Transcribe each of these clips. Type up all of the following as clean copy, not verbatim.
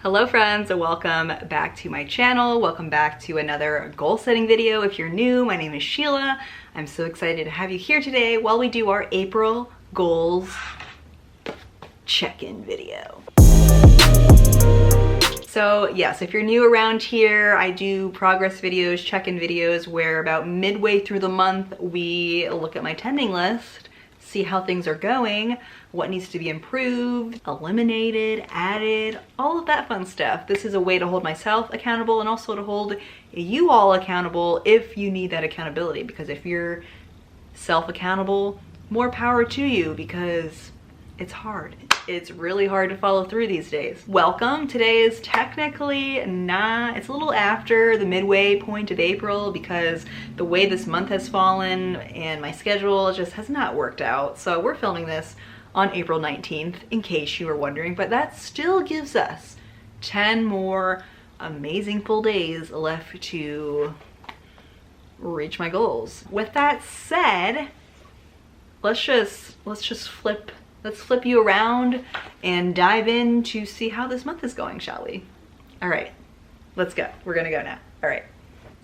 Hello friends, welcome back to my channel. Welcome back to another goal setting video. If you're new, my name is Sheila. I'm so excited to have you here today while we do our April goals check-in video. So yes, if you're new around here, I do progress videos, check-in videos where about midway through the month we look at my tending list, see how things are going, what needs to be improved, eliminated, added, all of that fun stuff. This is a way to hold myself accountable and also to hold you all accountable if you need that accountability, because if you're self-accountable, more power to you, because it's hard. It's really hard to follow through these days. Welcome. Today is technically not, it's a little after the midway point of April because the way this month has fallen and my schedule just has not worked out. So we're filming this on April 19th, in case you were wondering, but that still gives us 10 more amazing full days left to reach my goals. With that said, let's flip you around and dive in to see how this month is going, shall we? All right, let's go. We're gonna go now. All right,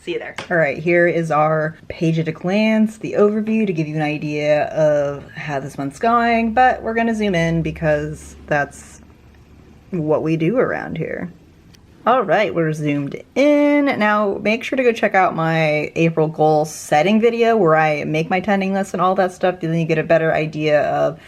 see you there. All right, here is our page at a glance, the overview to give you an idea of how this month's going, but we're gonna zoom in because that's what we do around here. All right, we're zoomed in. Now make sure to go check out my April goal setting video where I make my tending list and all that stuff. Then you get a better idea of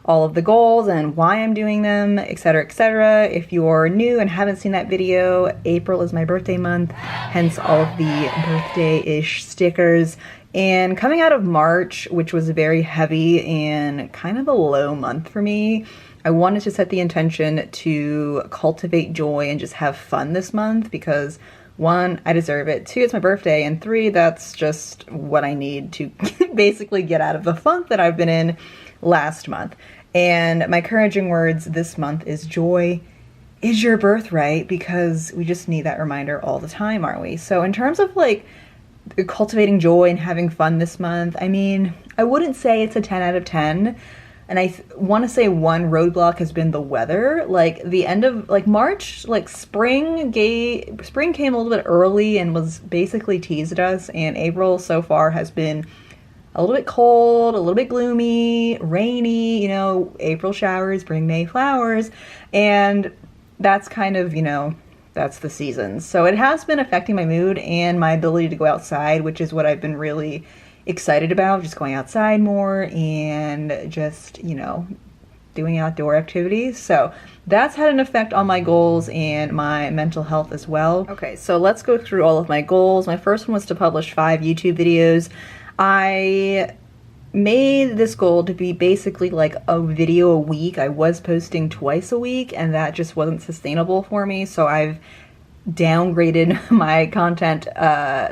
all of the goals and why I'm doing them, etc., etc. If you're new and haven't seen that video, April is my birthday month, hence all of the birthday-ish stickers. And coming out of March, which was very heavy and kind of a low month for me, I wanted to set the intention to cultivate joy and just have fun this month because 1, I deserve it, 2, it's my birthday, and 3, that's just what I need to basically get out of the funk that I've been in last month. And my encouraging words this month is joy is your birthright, because we just need that reminder all the time, aren't we? So in terms of like cultivating joy and having fun this month, I mean, I wouldn't say it's a 10 out of 10. And I want to say one roadblock has been the weather. Like the end of like March, like spring came a little bit early and was basically teased at us. And April so far has been a little bit cold, a little bit gloomy, rainy, you know, April showers bring May flowers. And that's kind of, you know, that's the season. So it has been affecting my mood and my ability to go outside, which is what I've been really excited about, just going outside more and just, you know, doing outdoor activities. So that's had an effect on my goals and my mental health as well. Okay, so let's go through all of my goals. My first one was to publish 5 YouTube videos. I made this goal to be basically like a video a week. I was posting twice a week and that just wasn't sustainable for me. So I've downgraded my content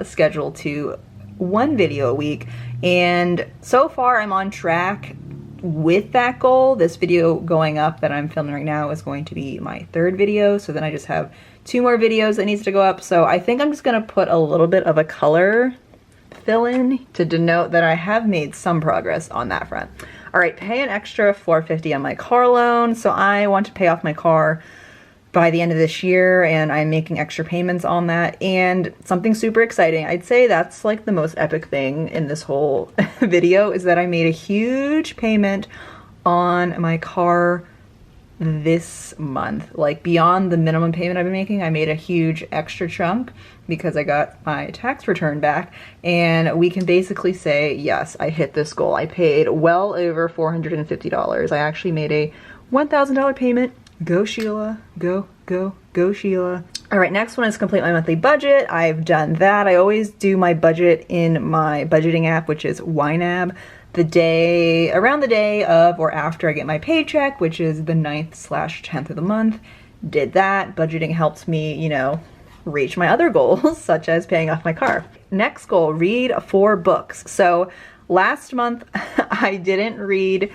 schedule to 1 video a week. And so far I'm on track with that goal. This video going up that I'm filming right now is going to be my 3rd video. So then I just have 2 more videos that needs to go up. So I think I'm just gonna put a little bit of a color fill in to denote that I have made some progress on that front. All right, pay an extra $450 on my car loan. So I want to pay off my car by the end of this year and I'm making extra payments on that. And something super exciting, I'd say that's like the most epic thing in this whole video, is that I made a huge payment on my car this month. Like beyond the minimum payment I've been making, I made a huge extra chunk because I got my tax return back, and we can basically say, yes, I hit this goal. I paid well over $450. I actually made a $1,000 payment. Go Sheila, go Sheila. All right, next one is complete my monthly budget. I've done that. I always do my budget in my budgeting app, which is YNAB, around the day of or after I get my paycheck, which is the 9th/10th of the month. Did that. Budgeting helps me, you know, reach my other goals, such as paying off my car. Next goal, read 4 books. So last month I read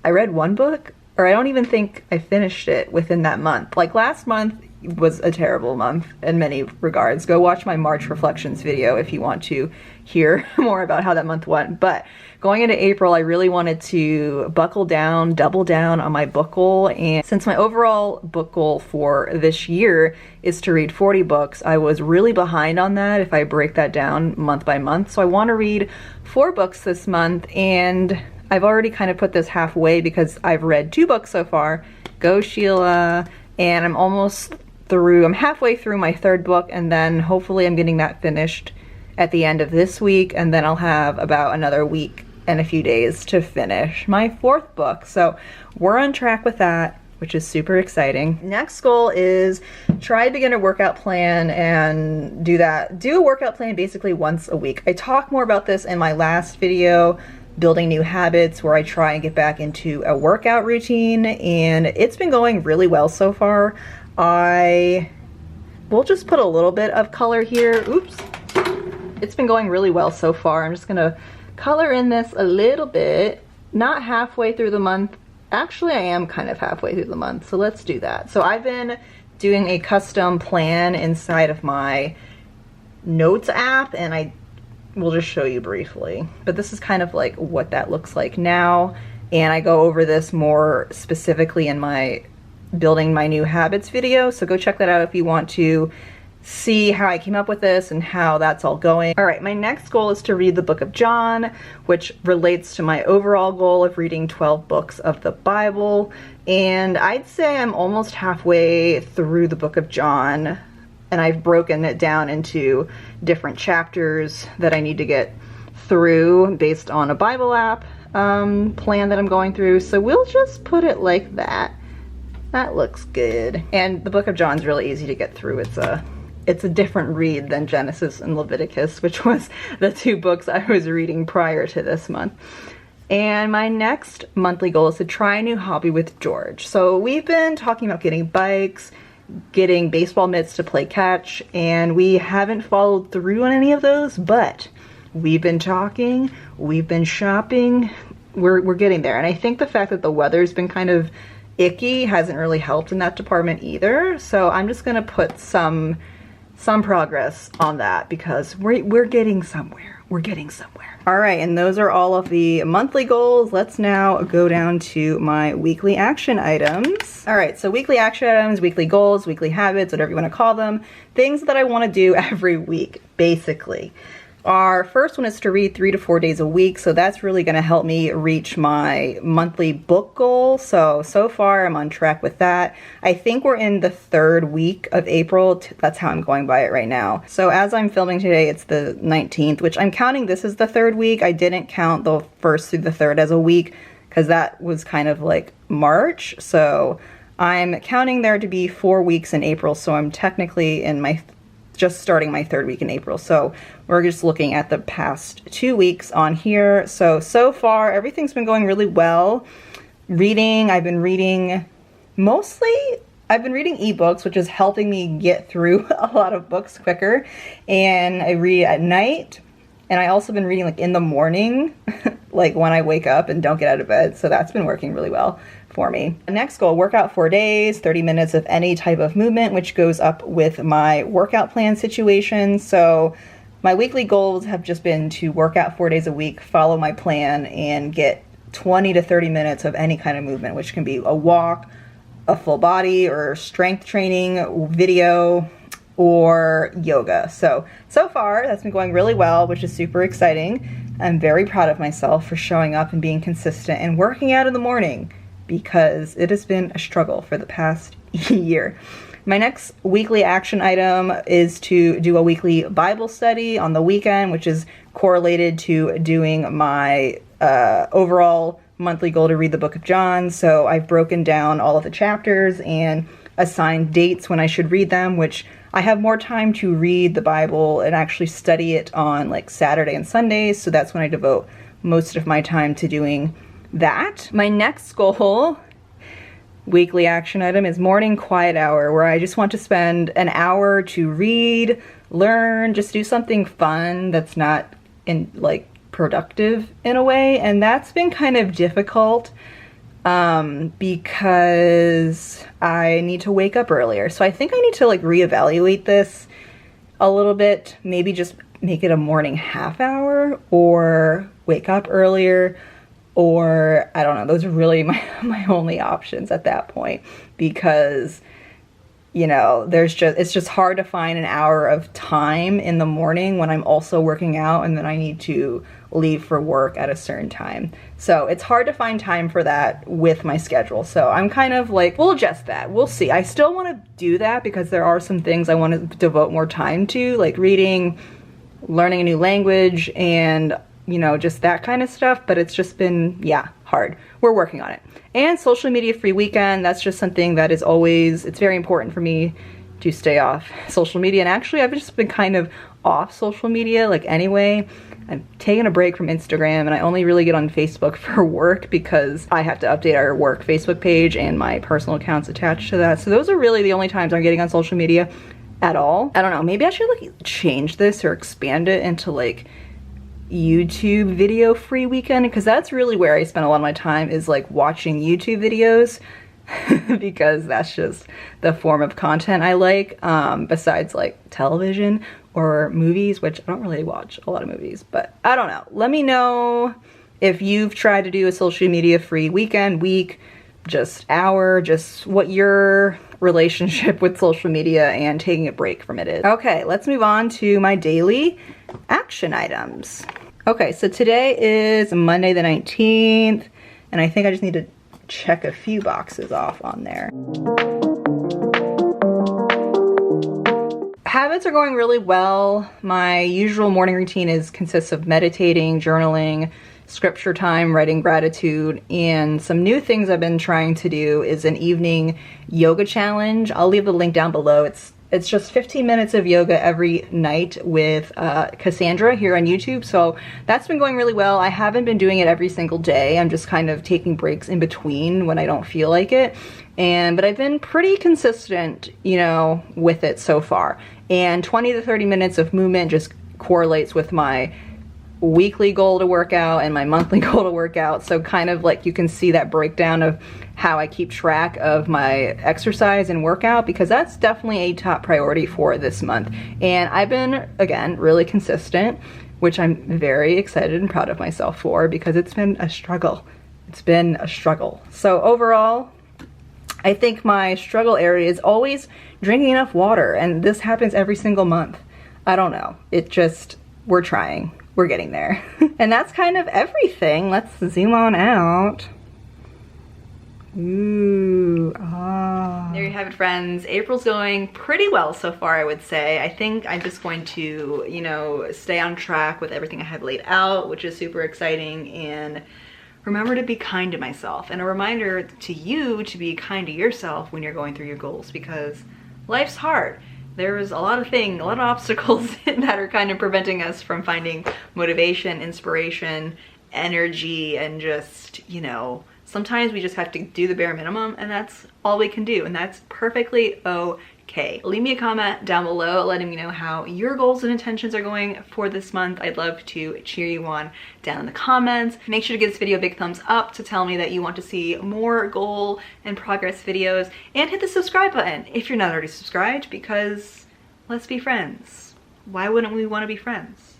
1 book, or I don't even think I finished it within that month. Like last month, was a terrible month in many regards. Go watch my March reflections video if you want to hear more about how that month went. But going into April, I really wanted to buckle down, double down on my book goal. And since my overall book goal for this year is to read 40 books, I was really behind on that if I break that down month by month. So I want to read 4 books this month, and I've already kind of put this halfway because I've read 2 books so far. Go Sheila, and I'm almost through, I'm halfway through my 3rd book, and then hopefully I'm getting that finished at the end of this week, and then I'll have about another week and a few days to finish my 4th book. So we're on track with that, which is super exciting. Next goal is try a beginner workout plan and do a workout plan basically once a week. I talk more about this in my last video, building new habits, where I try and get back into a workout routine, and it's been going really well so far. We'll just put a little bit of color here. Oops. It's been going really well so far. I'm just gonna color in this a little bit, not halfway through the month. Actually, I am kind of halfway through the month, so let's do that. So I've been doing a custom plan inside of my notes app, and I will just show you briefly. But this is kind of like what that looks like now, and I go over this more specifically in my building my new habits video, so go check that out if you want to see how I came up with this and how that's all going. All right, my next goal is to read the book of John, which relates to my overall goal of reading 12 books of the Bible. And I'd say I'm almost halfway through the book of John, and I've broken it down into different chapters that I need to get through based on a Bible app plan that I'm going through. So we'll just put it like that. That looks good. And the book of John's really easy to get through. It's a different read than Genesis and Leviticus, which was the 2 books I was reading prior to this month. And my next monthly goal is to try a new hobby with George. So we've been talking about getting bikes, getting baseball mitts to play catch, and we haven't followed through on any of those, but we've been talking, we've been shopping, we're getting there. And I think the fact that the weather's been kind of icky hasn't really helped in that department either. So I'm just gonna put some progress on that because we're getting somewhere. We're getting somewhere. All right, and those are all of the monthly goals. Let's now go down to my weekly action items. All right, so weekly action items, weekly goals, weekly habits, whatever you want to call them, things that I want to do every week, basically. Our first one is to read 3 to 4 days a week, so that's really going to help me reach my monthly book goal. So far I'm on track with that. I think we're in the 3rd week of April. That's how I'm going by it right now. So as I'm filming today, it's the 19th, which I'm counting this is the 3rd week. I didn't count the 1st through the 3rd as a week because that was kind of like March. So I'm counting there to be 4 weeks in April, so I'm technically in my just starting my 3rd week in April. So we're just looking at the past 2 weeks on here. So far everything's been going really well. Reading, I've been reading ebooks, which is helping me get through a lot of books quicker. And I read at night, and I also been reading like in the morning, like when I wake up and don't get out of bed. So that's been working really well for me. Next goal, work out 4 days, 30 minutes of any type of movement, which goes up with my workout plan situation. So my weekly goals have just been to work out 4 days a week, follow my plan, and get 20 to 30 minutes of any kind of movement, which can be a walk, a full body, or strength training video, or yoga. So far that's been going really well, which is super exciting. I'm very proud of myself for showing up and being consistent and working out in the morning, because it has been a struggle for the past year. My next weekly action item is to do a weekly Bible study on the weekend, which is correlated to doing my overall monthly goal to read the book of John. So I've broken down all of the chapters and assigned dates when I should read them, which I have more time to read the Bible and actually study it on like Saturday and Sundays. So that's when I devote most of my time to doing that. My next goal, weekly action item, is morning quiet hour, where I just want to spend an hour to read, learn, just do something fun that's not productive in a way. And that's been kind of difficult because I need to wake up earlier. So I think I need to like reevaluate this a little bit, maybe just make it a morning half hour or wake up earlier, or I don't know. Those are really my only options at that point, because you know, it's just hard to find an hour of time in the morning when I'm also working out and then I need to leave for work at a certain time. So it's hard to find time for that with my schedule. So I'm kind of like, we'll adjust that. We'll see. I still want to do that because there are some things I want to devote more time to, like reading, learning a new language, and you know, just that kind of stuff. But it's just been, yeah, hard. We're working on it. And social media free weekend, that's just something that is always, it's very important for me to stay off social media. And actually I've just been kind of off social media like anyway. I'm taking a break from Instagram, and I only really get on Facebook for work because I have to update our work Facebook page and my personal accounts attached to that. So those are really the only times I'm getting on social media at all. I don't know, maybe I should like change this or expand it into like YouTube video free weekend, because that's really where I spend a lot of my time, is like watching YouTube videos because that's just the form of content I like, besides like television or movies, which I don't really watch a lot of movies. But I don't know, let me know if you've tried to do a social media free weekend, week, just hour, just what your relationship with social media and taking a break from it is. Okay, let's move on to my daily action items. Okay, so today is Monday the 19th, and I think I just need to check a few boxes off on there. Habits are going really well. My usual morning routine consists of meditating, journaling, scripture time, writing gratitude, and some new things I've been trying to do is an evening yoga challenge. I'll leave the link down below. It's just 15 minutes of yoga every night with Cassandra here on YouTube. So that's been going really well. I haven't been doing it every single day. I'm just kind of taking breaks in between when I don't feel like it. But I've been pretty consistent, you know, with it so far. And 20 to 30 minutes of movement just correlates with my weekly goal to work out and my monthly goal to work out. So kind of like you can see that breakdown of how I keep track of my exercise and workout, because that's definitely a top priority for this month. And I've been, again, really consistent, which I'm very excited and proud of myself for, because it's been a struggle. It's been a struggle. So overall, I think my struggle area is always drinking enough water, and this happens every single month. I don't know. It just, we're trying. We're getting there. And that's kind of everything. Let's zoom on out. Ooh, ah. There you have it, friends. April's going pretty well so far, I would say. I think I'm just going to, you know, stay on track with everything I have laid out, which is super exciting, and remember to be kind to myself. And a reminder to you to be kind to yourself when you're going through your goals, because life's hard. There's a lot of obstacles that are kind of preventing us from finding motivation, inspiration, energy, and just, you know, sometimes we just have to do the bare minimum, and that's all we can do, and that's perfectly okay. Leave me a comment down below letting me know how your goals and intentions are going for this month. I'd love to cheer you on down in the comments. Make sure to give this video a big thumbs up to tell me that you want to see more goal and progress videos, and hit the subscribe button if you're not already subscribed, because let's be friends. Why wouldn't we want to be friends?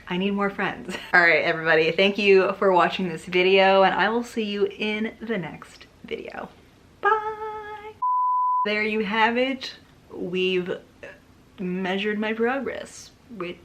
I need more friends. All right, everybody, thank you for watching this video, and I will see you in the next video. Bye. There you have it. We've measured my progress, which